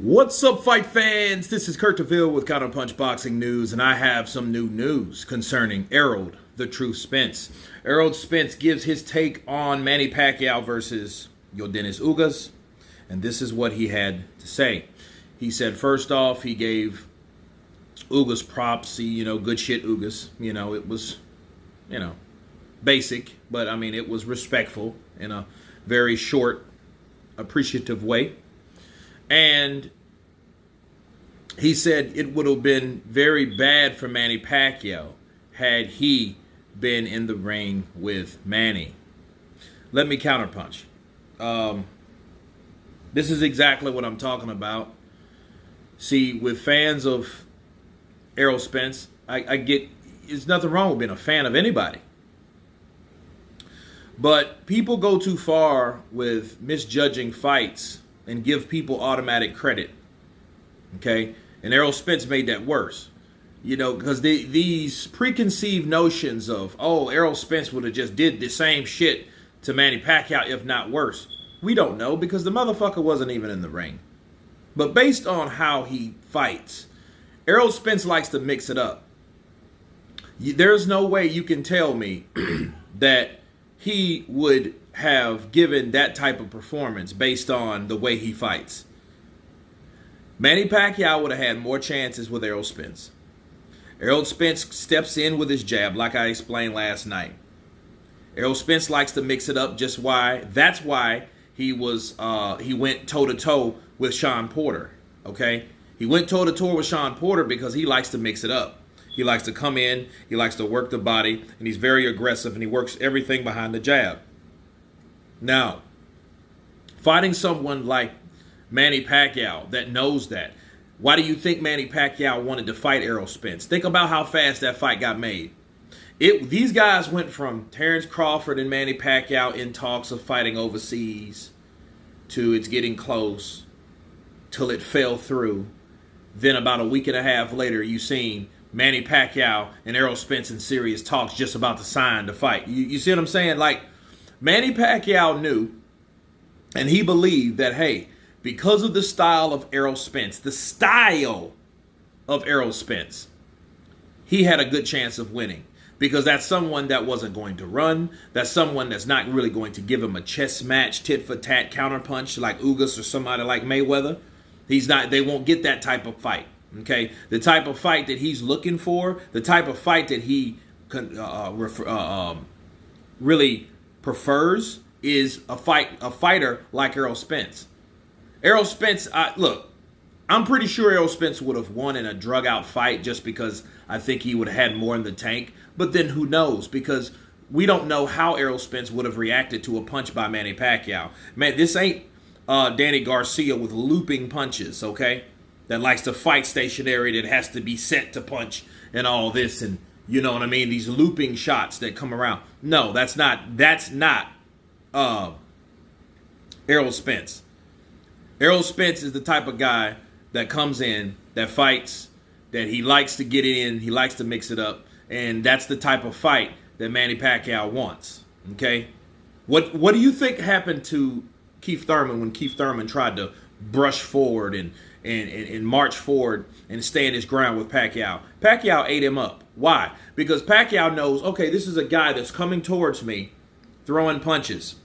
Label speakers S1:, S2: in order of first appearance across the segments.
S1: What's up, fight fans? This is Kurt DeVille with Counterpunch Boxing News, and I have some new news concerning Errol, the true Spence. Errol Spence gives his take on Manny Pacquiao versus Yordines Ugas, and this is what he had to say. He said, first off, he gave Ugas props. Good shit, Ugas. It was, basic, but it was respectful in a very short, appreciative way. And he said it would have been very bad for Manny Pacquiao had he been in the ring with Manny. Let me counterpunch. This is exactly what I'm talking about. See, with fans of Errol Spence, I get there's nothing wrong with being a fan of anybody. But people go too far with misjudging fights and give people automatic credit, okay? And Errol Spence made that worse, because these preconceived notions of, Errol Spence would have just did the same shit to Manny Pacquiao, if not worse. We don't know because the motherfucker wasn't even in the ring. But based on how he fights, Errol Spence likes to mix it up. There's no way you can tell me that he would have given that type of performance based on the way he fights. Manny Pacquiao would have had more chances with Errol Spence. Errol Spence steps in with his jab, like I explained last night. Errol Spence likes to mix it up. That's why he went toe-to-toe with Sean Porter, okay? He went toe-to-toe with Sean Porter because he likes to mix it up. He likes to come in, he likes to work the body, and he's very aggressive, and he works everything behind the jab. Now, fighting someone like Manny Pacquiao that knows that, why do you think Manny Pacquiao wanted to fight Errol Spence? Think about how fast that fight got made. These guys went from Terrence Crawford and Manny Pacquiao in talks of fighting overseas to it's getting close till it fell through. Then about a week and a half later, you seen Manny Pacquiao and Errol Spence in serious talks just about to sign the fight. You see what I'm saying? Like, Manny Pacquiao knew, and he believed that, hey, because of the style of Errol Spence, he had a good chance of winning. Because that's someone that wasn't going to run. That's someone that's not really going to give him a chess match, tit-for-tat counterpunch like Ugas or somebody like Mayweather. They won't get that type of fight. Okay, the type of fight that he's looking for, the type of fight that he really prefers is a fighter like Errol Spence. Errol Spence, look, I'm pretty sure Errol Spence would have won in a drug-out fight just because I think he would have had more in the tank. But then who knows? Because we don't know how Errol Spence would have reacted to a punch by Manny Pacquiao. Man, this ain't Danny Garcia with looping punches, okay? That likes to fight stationary, that has to be set to punch and all this, and you know what I mean? These looping shots that come around. No, that's not Errol Spence. Errol Spence is the type of guy that comes in, that fights, that he likes to get in, he likes to mix it up, and that's the type of fight that Manny Pacquiao wants. Okay? What do you think happened to Keith Thurman when Keith Thurman tried to brush forward and march forward and stand his ground with Pacquiao? Pacquiao ate him up. Why? Because Pacquiao knows, okay, this is a guy that's coming towards me, throwing punches.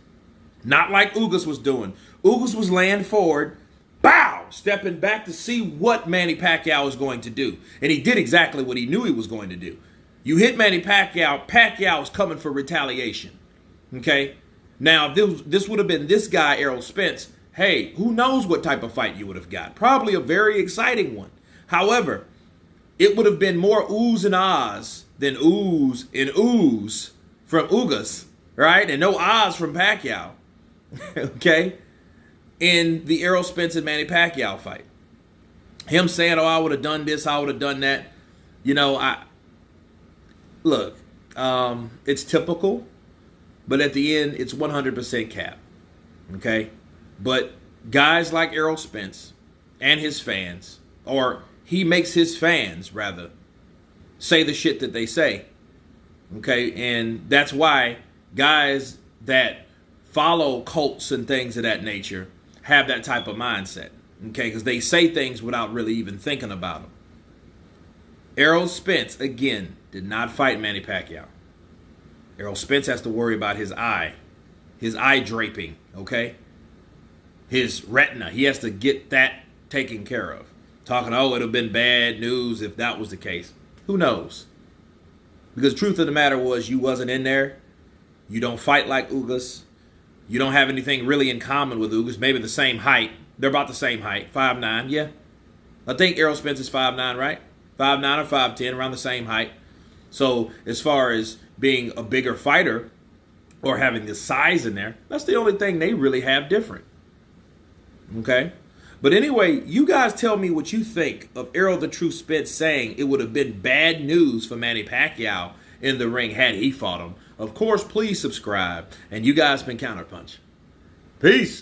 S1: Not like Ugas was doing. Ugas was laying forward, bow, stepping back to see what Manny Pacquiao was going to do. And he did exactly what he knew he was going to do. You hit Manny Pacquiao, Pacquiao's coming for retaliation. Okay? Now, if this would have been this guy, Errol Spence, hey, who knows what type of fight you would have got? Probably a very exciting one. However, it would have been more oohs and ahs than oohs and oohs from Ugas, right? And no ahs from Pacquiao, okay? In the Errol Spence and Manny Pacquiao fight. Him saying, I would have done this, I would have done that. Look, it's typical, but at the end, it's 100% cap, okay? But guys like Errol Spence and his fans, or he makes his fans, rather, say the shit that they say. Okay? And that's why guys that follow cults and things of that nature have that type of mindset. Okay, because they say things without really even thinking about them. Errol Spence, again, did not fight Manny Pacquiao. Errol Spence has to worry about his eye draping, okay? His retina, he has to get that taken care of. Talking, oh, it would have been bad news if that was the case. Who knows? Because the truth of the matter was you wasn't in there. You don't fight like Ugas. You don't have anything really in common with Ugas. Maybe the same height. They're about the same height. 5'9", yeah. I think Errol Spence is 5'9", right? 5'9" or 5'10", around the same height. So as far as being a bigger fighter or having the size in there, that's the only thing they really have different. Okay? But anyway, you guys tell me what you think of Errol the Truth Spence saying it would have been bad news for Manny Pacquiao in the ring had he fought him. Of course, please subscribe. And you guys been Counterpunch. Peace.